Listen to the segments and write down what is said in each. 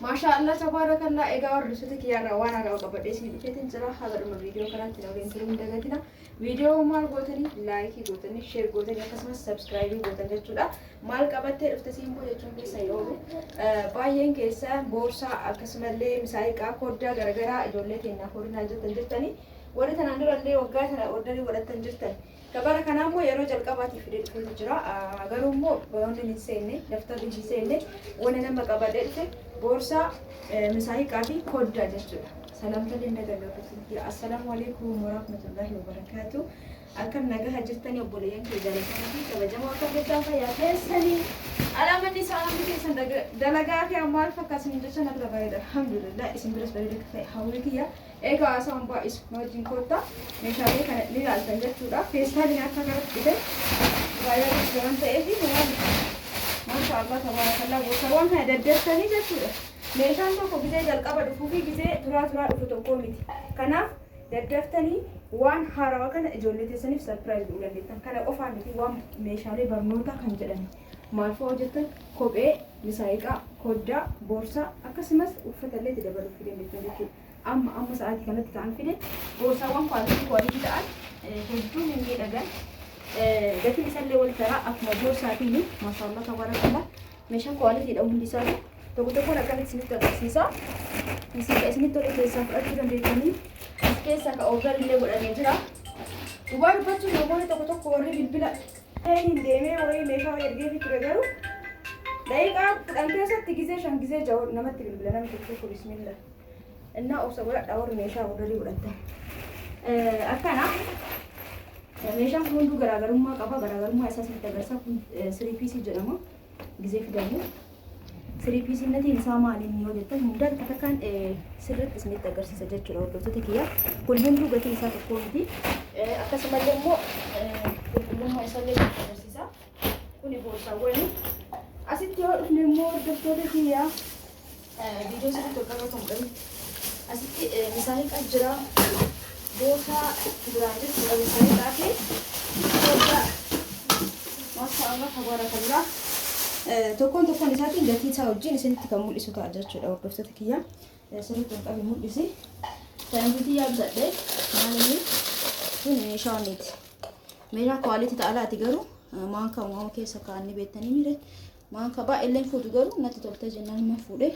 ما شاء الله تبارك الله إيجار رسولك يا روانا لو قبل إيش بيجتين صراحة هذا الفيديو كانت لو ينتظرون دقيقتنا فيديو مال قوتني لايك قوتني شير قوتني كسمة سبسكرايب قوتني جدا مال قبل تفتسين بوجه جنبي سيروه باين كيسا بورصة كسمة اللي مسايقة كودا غرغرة جولة كنا خورنا جدا جتني ولا تناندر اللي وقعتنا أوردري ولا تنجرتني كبار كنا مو يروج القباتي في الجرا أجرو مو بيوند نسيني دفتر نسيني وانا لما قبل بورصة مسايقة في كودا جدا سلام تلين دقيقة السلام عليكم ورحمة الله وبركاته أكم نجاح جتني أبوليان في ذلك كبجمع وكبجمع فيا كسني على من نسأل من كيسن دلقات يا مال فكاسين جتنا بلغاية الحمد لله اسم درس بلدك في حولك يا إيجا أسام با اسم نوجين كوتا مشاري كانت لي على تنجت شورا فيسها لنا كذا كده غير الزمن تأذي ما شاء الله تبارك الله وسوام هذا الدرس ثاني جتورا meeshaan tokko gisee jalqaba dhufuu fi gisee turaa dhufu tokko miti. Kanaaf daddaftanii waan haarawaa kana ijoollee teessaniif sarpiraayiz godhuu dandeettan. Kana qofaa miti waan meeshaalee barnootaa kan jedhani. Maal fa'aa hojjettan kophee, misaayiqaa, koddaa, boorsaa akkasumas uffatallee itti dabaluu dandeettan jechuudha. Amma sa'aatii kanatti ta'an fide boorsaawwan kwaalitii ta'an hedduu hin miidhagan. Gatiin isaallee wal taraa akkuma boorsaatiin maashaallah tabarakallah meeshaan kwaaliitiidha hundi isaanii. Tokko tokkoon akkamitti isinitti agarsiisa. Isinitti tolee keessaa fudhachuu dandeettanii as keessaa ka oogal illee godhamee jira. Dhugaa dubbachuun namoonni tokko tokko warri bilbila hin deemee wayii meeshaa ergee fi ture garuu daqiiqaa 10 keessatti gisee 5 gisee 6 namatti bilbila namni tokko bismillah. Innaa obsa godhadhaa warri meeshaa warri godhatan. Akkana meeshaan kun hunduu garaagarummaa qaba. Garaagarummaa isaa isinitti agarsiisa. Kun 3PC jedhama. Gisee fidamu. 3PC natiin isaa maaliin yoo jettan hundaan takkaan sirriitti isinitti agarsiisa jechuudha hordoftoota kiyya. Kun hunduu gatii isaa tokko miti. Akkasumallee immoo qulqullummaa isaallee agarsiisa. Kuni boorsaawwan asitti yoo dhufne immoo hordoftoota kiyya viidiyoo sirriitti wal qabatu mudhani. Asitti misaayiqaa jira. Boorsaa duraan jechuudha misaayiqaa fi boorsaa maashaallah tabarakallah. Tokkoon isaatiin gatii isaa wajjin isinitti kan mul'isu ta'a jechuudha hordoftoota kiyya. Sirriitti wal qabee mul'isi. Tanfiitii yaabsadhee maaliin kun meeshaa miti. Meeshaa kwaalitii ta'a laati garuu maanka uumama keessa kaa'anii beektanii mire maanka baay'ee fuutu garuu natti toltee jennaan nama fuudhee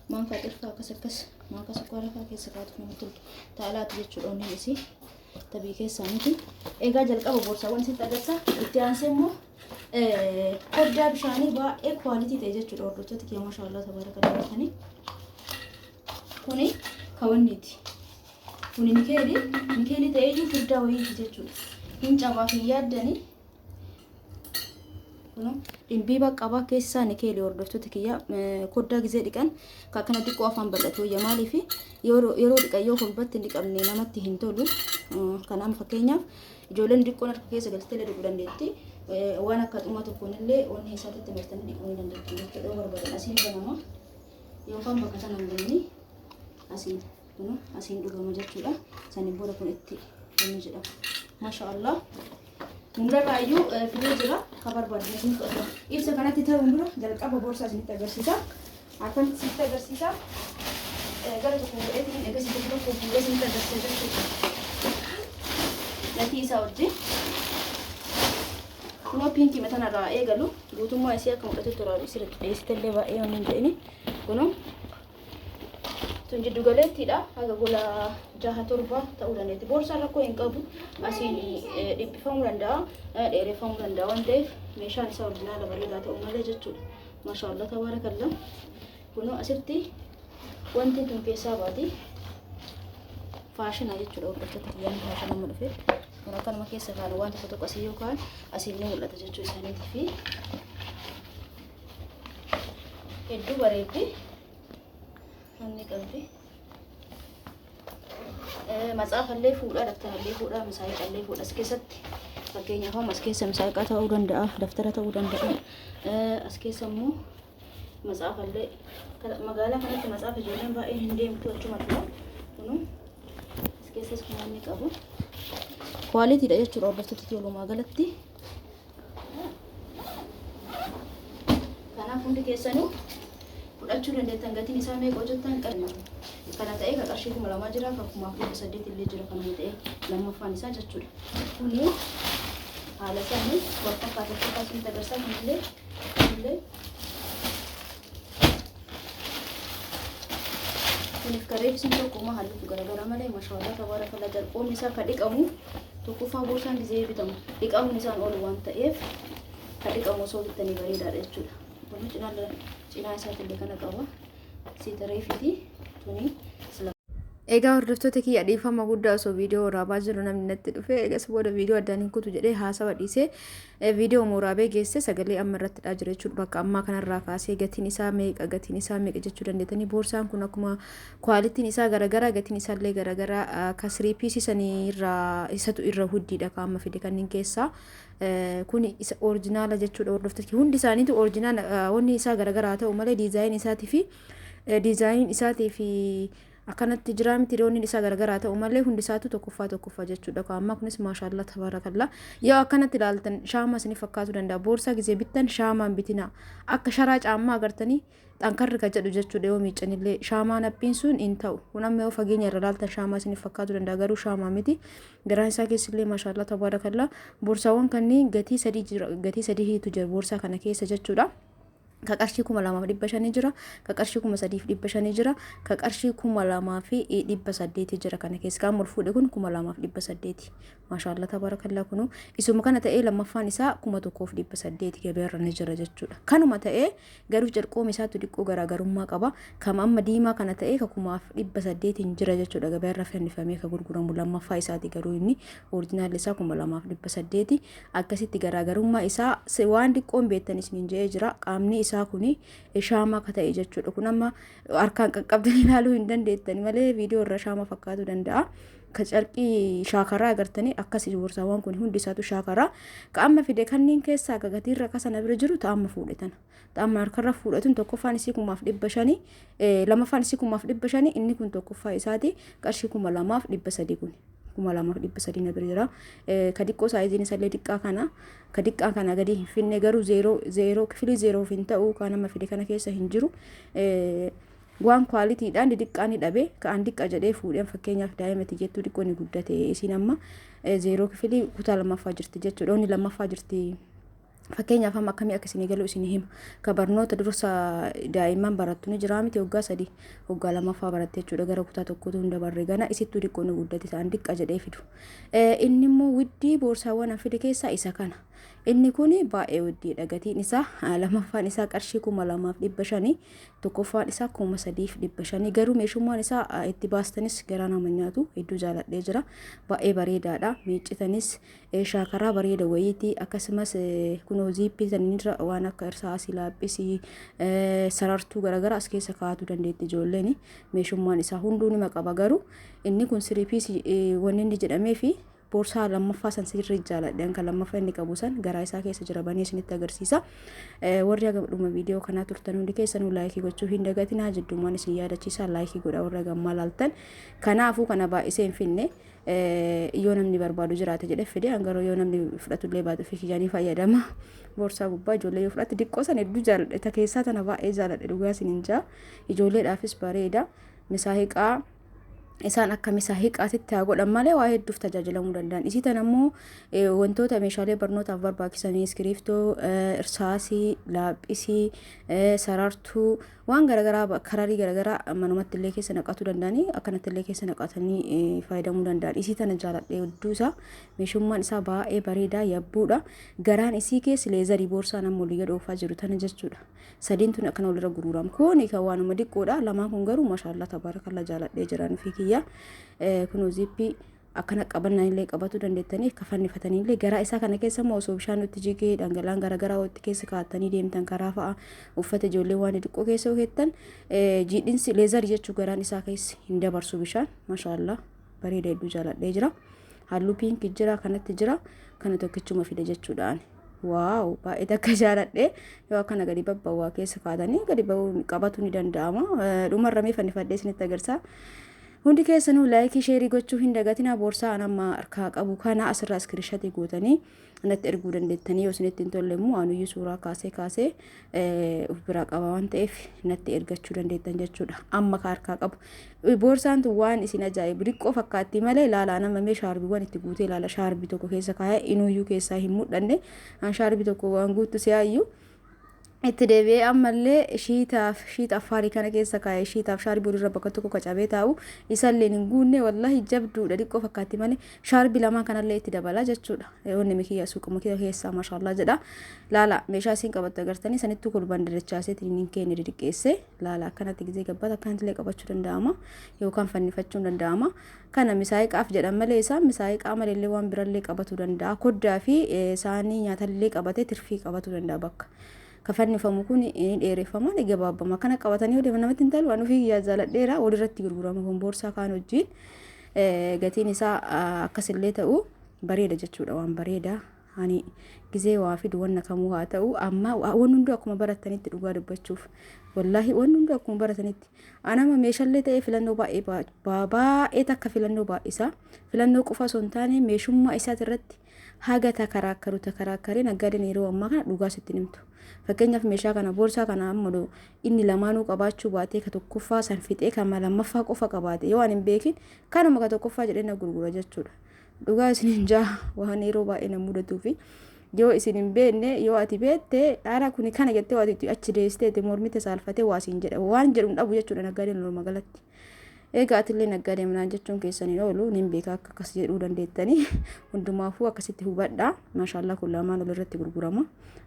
maanka xirfaa akkas maanka sukkaara fa'aa keessa kaa'atu nama toltu ta'a laati jechuudha onni isii tabii keessaa miti. Egaa jalqaba boorsaawwan isitti agarsiisa. Itti aansee immoo koddaa bishaanii baay'ee kwaalitii ta'e jechuudha hordoftoota kiyya maashaallah tabarakallah ta'anii. Kuni kawanniiti. Kuni nikeelii ta'ee iyyuu furdaa wayiiti jechuudha. Hin cabaaf hin yaaddanii. Kun dhimbii baqqabaa keessaa nikeelii hordoftoota kiyya koddaa gisee dhiqan akkana xiqqoo afaan bal'atu wayya maaliif yeroo dhiqan yoo kolbatti hin dhiqamne namatti hin tolu. Kanaaf fakkeenyaaf ijoolleen xiqqoon harka keessa galtee dhiquu dandeetti. Waan akka xuma tokkoon illee onni isaatti martanii dhiquu dandeettu jechuudha barbaadan asiin banama yookaan bakka sana hin banni asiin dhugama jechuudha. Saniin booda kun itti inni jedhama. Maashaallah. Hundarraayyuu filee jira ka barbaadan isin fudhatu. Ibsa kanatti ta'uun dura jalqaba boorsaa isinitti agarsiisa. Akkamitti isinitti agarsiisa. Gara tokko godheetiin eegasii tokko fuudhee isinitti agarsiisa jechuudha. Gatii isaa wajjin. Kunoo piinkii matanarraa eegalu guutummaa isii akka mul'atutti toraaru sirriitti dhiyeessitellee baay'ee waan hin ta'ini. Kunoo tun jiddu galeettiidha. Haga gola 6-7 ta'uu dandeetti. Boorsaan rakkoo hin qabu. Asiin dhiphifamuu danda'a, dheereffamuu danda'a waan ta'eef meeshaan isaa ordinaala bareedaa ta'uu malee jechuudha. Maashaallah tabarakallah. Kunoo asitti wanti tun keessaa baati. Faashina jechuudha hordoftoota kiyyaan faashina amma dhufe. Kun akkanuma keessa kaa'an waan tokko asii yookaan asiin ni mul'ata jechuu isaaniitii fi hedduu bareeddi. Namni qabdi. Matsaafallee fuudhaa, daftarallee fuudhaa, misaayiqallee fuudhaa as keessatti fakkeenyaaf as keessa misaayiqaa ta'uu danda'a, daftara ta'uu danda'a. As keessa immoo matsaafallee magaalaa kanatti matsaafa ijoolleen baay'een hin deemtu achuma dhufa. Kunuu as keessas kun inni qabu. Quality da jechuudha hordoftoota walumaa galatti. Kanaaf hundi keessanuu fudhachuu dandeettan. Gatiin isaa meeqa hojjettan qabna. Kana ta'ee ka qarshii 2,000 jira, ka 1,800 illee jira kanuma ta'ee lammaffaan isaa jechuudha. Kuni haala isaanii wal fakkaatatti kaasuun tagarsaa kunillee kunis kareef sun tokkuma halluu garaagaraa malee mashallah tabarakallah jalqoon isaa ka dhiqamu tokkoffaa borsaan gizee bitamu dhiqamuun isaan ol waan ta'eef ka dhiqamu osoo bittanii bareedaadha jechuudha. Kun cinaa isaatillee kana qaba siitareefiti tuni egaa hordoftoota kiyya dhiifama guddaa osoo viidiyoo waraabaa jiru namni natti dhufe egas booda viidiyoo addaan hin kutu jedhee haasawa dhiisee viidiyoo waraabee geesse sagalee amma irratti dhaa jira jechuudha. Bakka ammaa kanarraa kaasee gatiin isaa meeqa jechuu dandeetanii boorsaan kun akkuma kwaalitiin isaa garagaraa gatiin isaallee garagaraa ka 3 piece sanii irraa isatu irra huddiidha ka amma fide kanneen keessaa kun isa orijinaala jechuudha. Hordoftoota hundi isaaniitu orijinaala wanni isaa garagaraa ta'u malee diizaayin isaatii fi akkanatti jira miti roonni isaa garagaraa ta'u malee hundi isaatu tokkoffaa jechuudha. Amma kunis maashaallah tabarakallah yoo akkanatti ilaaltan shaama isin fakkaatu danda'a. Boorsaa gizee bittan shaamaan bitina akka sharaa caammaa agartanii xankarri ka jedhu jechuudha. Yoo miiccanillee shaamaan appiin sun hin ta'u. Kun amma yoo fageenya irra ilaaltan shaamaa isin fakkaatu danda'a garuu shaamaa miti. Garaan isaa keessillee maashaallah tabarakallah boorsaawwan kanneen gatii 3tu jira boorsaa kana keessa jechuudha. Ka qarshii 2,500 jira, ka qarshii 3,500 jira, ka qarshii 2,800 jira kana keessa kan mul fuudhe kun 2,800 maashaallah tabarakallah kunu isuma kana ta'ee lammaffaan isaa 1,800 gabeerra ni jira jechuudha. Kanuma ta'ee garuu jalqoom isaatu dhiqqoo garaagarummaa qaba. Kama amma diimaa kana ta'ee ka 1,800 jira jechuudha gabeerra fannifamee ka gurguramu lammaffaa isaati garuu inni orijinaalli isaa 2,800 akkasitti garaagarummaa isaa waan dhiqqoon beektanis ni jira. Qaamni isaa kuni shaama ka ta'e jechuudha. Kun amma harkaan qaqqabdanii ilaaluu hin dandeettan malee viidiyoo irra shaama fakkaatu danda'a. Ka carqii shaakaraa agartanii akkasii boorsaawwan kun hundi isaatu shaakaraa. Ka amma fide kanneen keessaa ka gatiirra kasana bira jiru ta'amma fuudhetan. Ta'amma harkarra fuudhatun tokkoffaan isii 5,500 lammaffaan isii 5,500 inni kun tokkoffaa isaati qarshii 2,300 kun 2,300 na bira jira. Ka diqqoo saayiziin isallee diqqaa kana gadi hin finne garuu 0 kifilii 0 hin ta'u kan amma fide kana keessa hin jiru. Waan kwaalitiidhaan diqqaa ni dhabe kan diqqa jedhee fuudheen fakkeenyaaf daa'imati jettuu diqqoo ni guddate isin amma 0 kifilii kutaa lammaffaa jirti jechuudha. Inni lammaffaa jirti. Fakkeenyaaf amma akkamii akka isin galu isin hima. Ka barnoota dursa daa'imman barattu ni jira miti waggaa 3 waggaa lammaffaa baratte jechuudha. Gara kutaa tokkotu hunda barree gana isittuu diqqoo ni guddate ta'an diqqa jedhee fidu. Inni immoo widdii boorsaawwan afide keessaa isa kana. Inni kun baay'ee widdiidha. Gatiin isaa lammaffaan isaa qarshii 2,500 tokkoffaan isaa 3,500 garuu meeshummaan isaa itti baastanis garaa nama nyaatu hedduu jaaladhee jira. Baay'ee bareedaadha. Miiccitanis shaakaraa bareeda wayiiti akkasumas kunoo ziippii sanirra waan akka irsaasii laaphisii sarartuu garaagaraa as keessa kaa'atu dandeetti ijoolleen. Meeshummaan isaa hunduu nima qaba garuu inni kun 3 piece wanni inni jedhamee fi boorsaa lammaffaa san sirrii jaaladhan kan lammaffaa inni qabu san garaa isaa keessa jira banee isinitti agarsiisa. Warri dhuma viidiyoo kanaa turtan hundi keessanuu laayikii gochuu hin dagatinaa. Jiddummaan isin yaadachiisa laayikii godha warra gammaa laaltan. Kanaafuu kana baay'isee hin finne yoo namni barbaadu jiraate jedhe fide hangaroo yoo namni fudhatullee baatu fi kiyyanii fayyadama. Boorsaa gubbaa ijoollee yoo fudhatte diqqoo san hedduu jaaladhe ta keessaa tana baay'ee jaaladhe dhugaa isin hin jaa. Ijoolleedhaafis bareeda. Misaahiqaa isaan akka misaahiqaatitti haa godhan malee waa hedduuf tajaajilamuu danda'an. Isii tan ammoo wantoota meeshaalee barnootaaf barbaachisan iskiriiftoo, irsaasii, laaphisii, sarartuu waan garaagaraa kararii garaagaraa manumatti illee keessa naqatu danda'anii akkanatti illee keessa naqatanii fayyadamuu danda'an. Isii tana jaaladhee hedduu isaa meeshummaan isaa baay'ee bareedaa yabbuudha. Garaan isii keessa leezarii boorsaa nama olii dhoofaa jiru tana jechuudha. Sadiin tun akkana walirra gurguramu. Kun kan waanuma diqqoodha. Lamaan kun garuu maashaallah tabarakallah jaaladhee jiran fi kiyya. Kunoo ziippii akkana qabannaan illee qabatu dandeettanii kafannifatanii illee garaa isaa kana keessa immoo osoo bishaan itti jigee dhangala'aan garaagaraa itti keessa kaa'attanii deemtan karaa fa'a uffata ijoollee waan xiqqoo keessa hojjettan jiidhinsi leezarii jechuu garaan isaa keessa hin dabarsu bishaan maashaallah bareeda hedduu jaaladhee jira. Halluu piinkii jira kanatti jira kana tokkichuma fide jechuudhaan. Waaw baay'ee takka jaaladhee yoo akkana gadi babbawaa keessa kaa'atanii gadi qabatu ni danda'ama. Dhumarra mee fannifadhee isinitti agarsiisa. hundi keessanuu laayikii sheerii gochuu hin dagatinaa. Boorsaa anamma harkaa qabu kana asirraa iskiriishatii gootanii natti erguu dandeettanii yoo isinitti hin tolle immoo anuyyuu suuraa kaasee of biraa qaba waan ta'eef natti ergachuu dandeettan jechuudha. Amma ka harkaa qabu boorsaan tun waan isin ajaa'ibu diqqoo fakkaatti malee ilaalaa nama mee shaarbiiwwan itti guutee ilaala. Shaarbii tokko keessa kaa'ee inuyyuu keessaa hin mul'anne an shaarbii tokko waan guuttu si'aayyuu itti deebi'ee ammallee shiita affaarii kana keessa kaa'ee shiitaaf shaarbii irra bakka tokko kacabee taa'u isallee hin guunne wallahi jabduudha diqqoo fakkaatti malee shaarbii lamaa kanallee itti dabala jechuudha. Wanni mikiyya suuquma keessaa maashaallah jedha. Laala meeshaa isin qabattu agartanii sanitti kulban dadachaasee tiniin keenya didiqqeesse laala akkanatti gizee gabbata akkanatti illee qabachuu danda'ama yookaan fannifachuu danda'ama. Kana misaayiqaaf jedhan malee isaa misaayiqaa malee waan birallee qabatuu danda'a. Koddaa fi saanii nyaatallee qabatee tirfii qabatuu danda'a bakka. Kafannifamu kun dheereffamaa ni gabaabama kana qabatanii odeema namatti hin talu waan ofii yaazaladheera walirratti gurgurama kun boorsaa kaan wajjin gatiin isaa akkasillee ta'u bareeda jechuudha. Waan bareeda ani gizee waa fidu wanna kamuu haa ta'u amma waan hundu akkuma baratanitti dhugaa dubbachuuf wallahi waan hundu akkuma baratanitti anama meeshaalee ta'ee filannoo baay'ee takka filannoo baay'isa filannoo qofa osoo hin taane meeshummaa isaatirratti haga takaraakkaree naggaadeen yeroo ammaa kana dhugaa sitti nimtu. Fakkeenyaaf meeshaa kana boorsaa kana ammoo inni lamaanuu qabaachuu baatee ka tokkoffaa san fixee kan lammaffaa qofa qabaate yoo ani hin beekin kanuma ka tokkoffaa jedhee na gurgura jechuudha. Dhugaa isin hin jaa waan yeroo baay'ee na mudatuu fi yoo isin hin beekne yoo ati beekte dhaara kuni kana jettee waati achi deessitee mormite saalfatee waasiin jedha waan jedhuun dhabu jechuudha naggaadeen lolma galatti. Egaa atillee naggaadee minaan jechuun keessanii oolu nin beeka akka akkas jedhuu dandeettanii hundumaafuu akkasitti hubadhaa. Maashaallah kun lamaan walirratti gurgurama.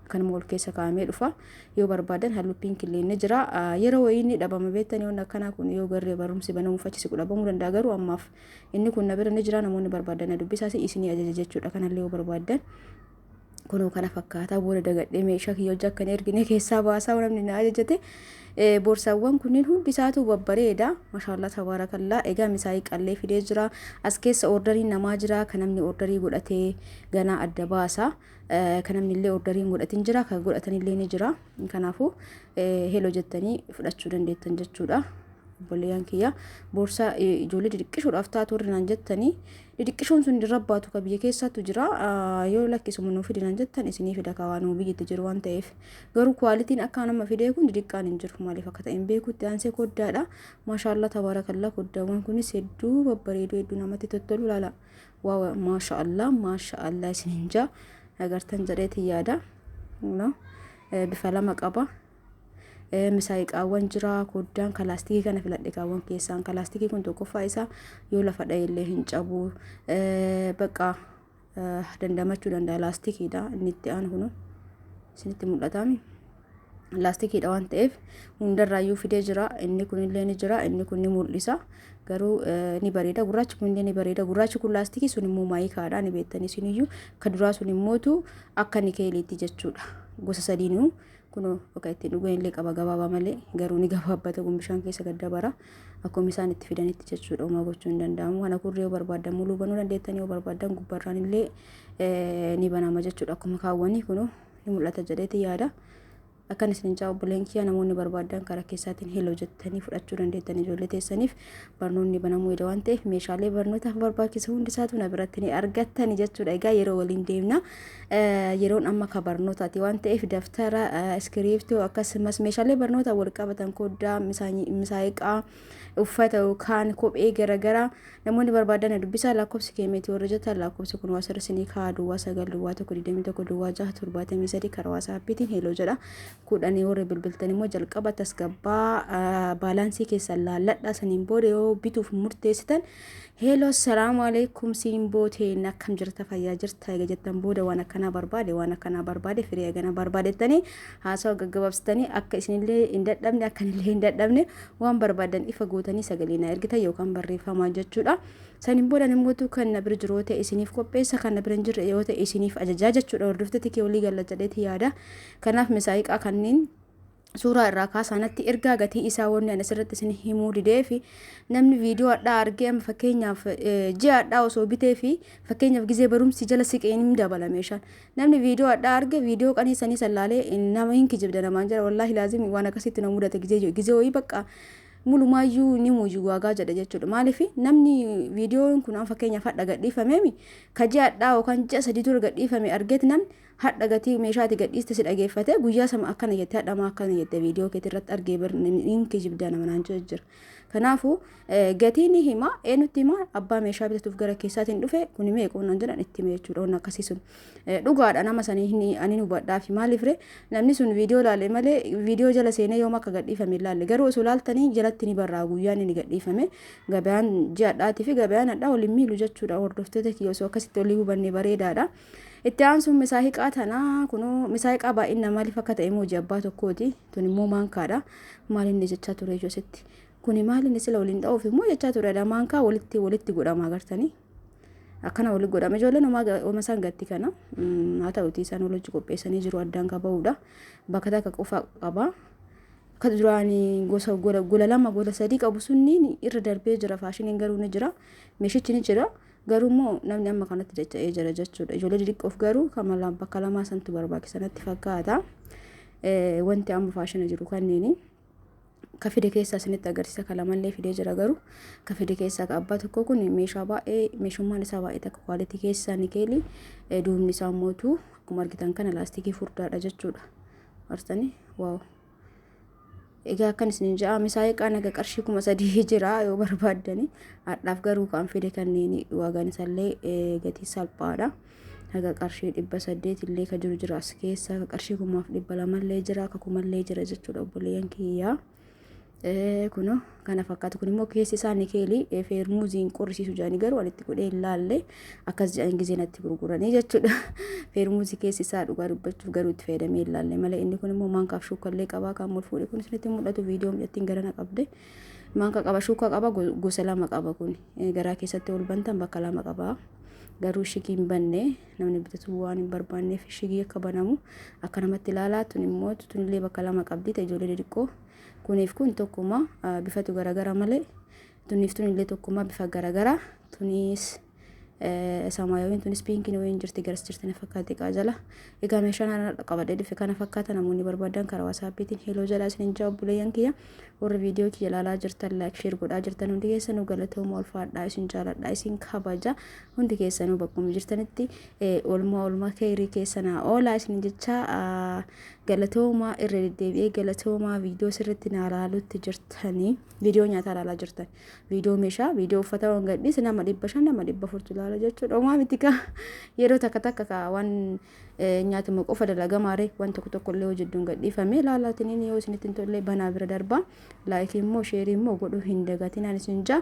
Kanuma wal keessa kaa'amee dhufa. Yoo barbaadan halluu piink illee ni jira. Yeroo wayinni dhabama beektanii waan akkanaa kun yoo garee barumsi banamuuf achisi dhabamuu danda'a garuu ammaaf inni kun na bira ni jira namoonni barbaadan dubbisaas isinii ajaja jechuudha. Kanallee yoo barbaadan kunoo kana fakkaataa booda dagadhee meeshaa kiyya hojii akkan ergine keessaa baasaa namni na ajajate. Boorsaawwan kunniin hundi isaatu babbareeda maashaallah tabaarakallaa. Egaa misaa'ii qallee fidee jira as keessa orderiin namaa jira kan namni orderii godhatee ganaa adda baasa kan namni illee orderiin godhatin jira kan godhatanillee ni jira. Kanaafuu heloo jettanii fudhachuu dandeettan jechuudha. Boleeyyan kiyya boorsaa ijoollee didiqqishuudhaaf taatu warrinaan jettanii didiqqishuun sun dirrabbaatu ka biyya keessattu jira yoo lakkisuma nuu fidinaan jettan isinii fida kawaanuu biyyitti jiru waan ta'eef garuu kwaalitiin akka nama fidee kun didiqqaan hin jiru maaliif akka ta'in beekutti aansee koddaadha. Maashaallah tabaarakallaa koddaawwan kunis hedduu babbareedoo hedduu namatti tottolu laala waa maashaallah isin hin jaa agartan jedheeti yaada bifa lama qaba. Misaayiqaawwan jira koddaan kalaastikii kana filadhe kaawwan keessaan kalaastikii kun tokkoffaa isaa yoo lafa dha'ellee hin cabu bakka dandamachuu danda'a laastikiidha inni itti aanu kun isinitti mul'atami laastikiidha waan ta'eef hundarraayyuu fidee jira. Inni kunillee ni jira inni kun ni mul'isa garuu ni bareeda gurraachi kunillee ni bareeda gurraachi kun laastikii sun immoo maayikaadha ni beektanii isiniyyuu ka duraa sun immootu akka nikeeliitti jechuudha gosa sadiinuu. Kuno bakka ittiin dhugan illee qaba gabaabaa malee garuu ni gabaabbata kun bishaan keessa gaddabara akkuma isaan itti fidanitti jechuudha. Uumaa gochuu hin danda'amu. Kana kurree yoo barbaadan muluu banuu dandeettanii yoo barbaadan gubbarraan illee ni banama jechuudha. Akkuma kaawwanii kuno ni mul'ata jedheeti yaada. Akkan isin jaa obboleen kiyya namoonni barbaadan karaa keessaatiin heloo jettanii fudhachuu dandeettanii ijoollee teessaniif barnoonni banamuu eda waan ta'eef meeshaalee barnootaaf barbaachisu hundi isaatu na biratti ni argattani jechuudha. Egaa yeroo waliin deemna yeroon amma ka barnootaati waan ta'eef daftara iskiriiptoo akkasumas meeshaalee barnootaa wal qabatan koddaa misaayiqaa uffata yookaan kophee garaagaraa namoonni barbaadan dubbisaa lakkoofsi keemeetii warra jettan lakkoofsi kun waa sirrisinii kaa duwwaa 9 duwwaa 121 duwwaa 6 73 karaa waasaappiitiin heloo jedha. Kudhanii warra bilbiltan immoo jalqaba tasgabbaa baalaansii keessan laalladha saniin booda yoo bituuf murteessitan heloo salaamu alaykum siin booteen akkam jirta fayyaa jirta eega jettan booda waan akkanaa barbaade firii eegana barbaadettanii haasawa gaggabaabsitanii akka isinillee hin dadhabne akkanillee hin dadhabne waan barbaadan ifa gootanii sagalee na ergitan yookaan barreeffamaa jechuudha. Saniin booda namoota kan na bira jiru yoo ta'e isiniif qopheessa kan na bira hin jirre yoo ta'e isiniif ajajaa jechuudha. Hordoftoota kee walii galla jedheeti yaada. Kanaaf misaayiqaa kanneen suuraa irraa kaasanatti ergaa gatii isaa wanni ana sirratti isin himuu didee fi namni viidiyoo addaa argee fakkeenyaaf ji'a addaa osoo bitee fi fakkeenyaaf gizee barumsi jala siqeen hin dabala meeshaan namni viidiyoo addaa arge viidiyoo qaniisanii sallaalee nama hin kijibda namaan jira wallahi laazim waan akkasitti na mudate gizee ho'i bakka mulumaayyuu ni muujii waagaa jedha jechuudha. Maaliif namni viidiyoon kun fakkeenyaaf hadha gadhiifameemi kaji'adhaa yookaan ji'a sadii dura gadhiifame argeet namni hadha gatii meeshaati gadhiiste si dhageeffate guyyaa sama akkana jette hadhamaa akkana jette viidiyoo keetii irratti argee birniin kijibdaa nama naan jira. Kanaafuu gatiin hima eenyutti hima abbaa meeshaa bitatuuf gara keessaatiin dhufe kuni meeqoo nan jedhan itti hime jechuudha. Onna akkasii sun dhugaadha nama sanii ani hubadhaa fi maaliif namni sun viidiyoo laale malee viidiyoo jala seenee yooma akka gadhiifame ilaalle garuu osoo laaltanii jalatti ni barraa guyyaan inni gadhiifame gabaan ji'adhaatii fi gabaan hadhaa waliin miilu jechuudha. Hordoftoota kiyya osoo akkasitti olii hubanne bareedaadha. Itti aansuun misaahiqaa tanaa kunoo misaahiqaa baay'ina maaliif akka ta'e hojii abbaa tokkooti tun immoo maankaadha. Maalinni jechaa ture ijoositti kuni maalinni sila waliin ta'uuf immoo jechaa turedha. Maankaa walitti godhama agartanii akkana walitti godhama ijoolleen oma isaan gatti kana haa ta'utii isaan walitti qopheessanii jiru addaan qabahuudha. Bakka takka qofa qaba. Akka duraanii gosa gola lama gola sadii qabu sunniin irra darbee jira. Faashiniin garuu ni jira meeshichi ni jira. Garuu immoo namni amma kanatti dacha'ee jira jechuudha. Ijoollee xixiqqoof garuu kama bakka lamaa santu barbaachisanatti fakkaata. Wanti amma faashina jiru kanneen kafide keessaa isinitti agarsiisa kalamallee fidee jira. Garuu kafide keessaa abbaa tokko kun meeshaa baay'ee meeshummaan isaa baay'ee takka kwaalitii keessaa nikeelii duubni isaa mootuu akkuma argitan kana laastikii furdaadha jechuudha. Arsanii waaw. Egaa akkan isin ja'a misaahiqaa naga qarshii 3,000 jira yoo barbaaddani hadhaaf garuu kan fide kanneen waagaan isaallee gatii salphaadha. Naga qarshii 800 illee ka jiru jira as keessa qarshii 2,200 illee jira ka 1,000 jira jechuudha obboleeyyan kiyyaa. Kuno kana fakkaatu kun immoo keessi isaa nikeelii feermuuziin qorrisiisu jaanii garuu walitti godhee ilaalle akkas jedhan gizeenatti gurguranii jechuudha. Feermuuzii keessi isaa dhugaa dubbachuuf garuu itti fayyadamee ilaalle malee inni kun immoo maankaaf shuukallee qabaa kan mulfuudhe kun isinitti mul'atu viidiyoo midhattiin garana qabde maanka qaba shuuka qaba gosa lama qaba kun garaa keessatti ol bantan bakka lama qaba. Garuu shigii hin banne namni bitatu waan hin barbaanneef shigii akka banamu akka namatti ilaalaa tun immoo tunillee bakka lama qabdi ta'e ijoollee xixiqqoo kuniif kun tokkuma bifatu garagara malee tuniif tunillee tokkuma bifa garagara tunis samaayawiin tunis piinkiin wayiin jirti garas jirti na fakkaate qaajala. Egaa meeshaan qabadee dhufe kana fakkaata namoonni barbaadan karaa wasaappiitiin heloo jedhaa isin jaa obboleeyyan kiyya warra viidiyoo kiyya ilaalaa jirtan laayik sheer godhaa jirtan hundi keessanuu galatooma ulfaadhaa isin jaaladhaa isin kabaja hundi keessanuu bakkuma jirtanitti oolmaa keerii keessanaa oolaa isin jecha galatooma irra deddeebi'ee galatooma viidiyoo sirriitti na ilaalutti jirtanii viidiyoo nyaataa ilaalaa jirtan viidiyoo meeshaa viidiyoo uffata waan gadhiis nama 500 nama 400 ilaala jechuudha. Uumaa mitika yeroo takka waan nyaatuma qofa dalagamaare waan tokko illee hojjedduun gadhiifame ilaalaatiin yoo isinitti tollee banaa bira darbaa laayikii immoo sheerii immoo godhuu hin dagatinaan isin jaa.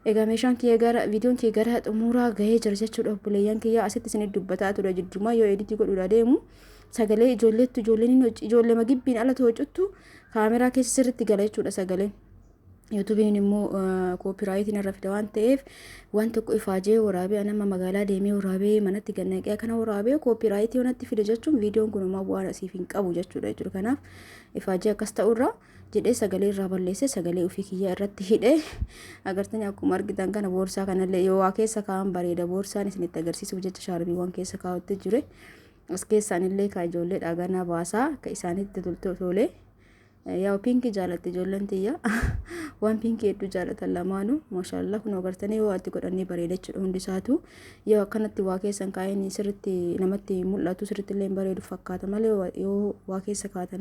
Egaa meeshaan kiyya gara viidiyoon kiyya gara xumuraa gahee jira jechuudha obboleeyyan kiyya asitti isinitti dubbataa ture jidduumaa yoo editii godhuudha deemu sagalee ijoollee magibbiin ala to'achuttu kaameraa keessa sirriitti gala jechuudha sagaleen. YouTubein immoo koopiraayitiin irra fida waan ta'eef waan tokko ifaajee waraabee anama magaalaa deemee waraabee manatti gannaqee kana waraabee koopiraayitii wanatti fida jechuun viidiyoon kun immoo bu'aan asiif hin qabu jechuudha. Kanaaf ifaajee akkas ta'urra jedhee sagalee irraa balleessee sagalee ofii kiyyaa irratti hidhee agartanii akkuma argitan kana boorsaa kanallee yoo waa keessa kaa'an bareeda boorsaan isinitti agarsiisuuf jecha shaarbiiwwan keessa kaa'utti jire as keessaan illee ka ijoollee dhaaganaa baasaa ka isaanitti tolee yaa piinki jaalatti ijoolleen tiyya waan piinki hedduu jaalatan lamaanuu maashaallah kun agartanii yoo itti godhanii bareeda jechuudha hundi isaatu yoo akkanatti waa keessan kaa'anii sirriitti namatti mul'atu sirriitti illee bareedu fakkaata malee yoo waa keessa kaa'atan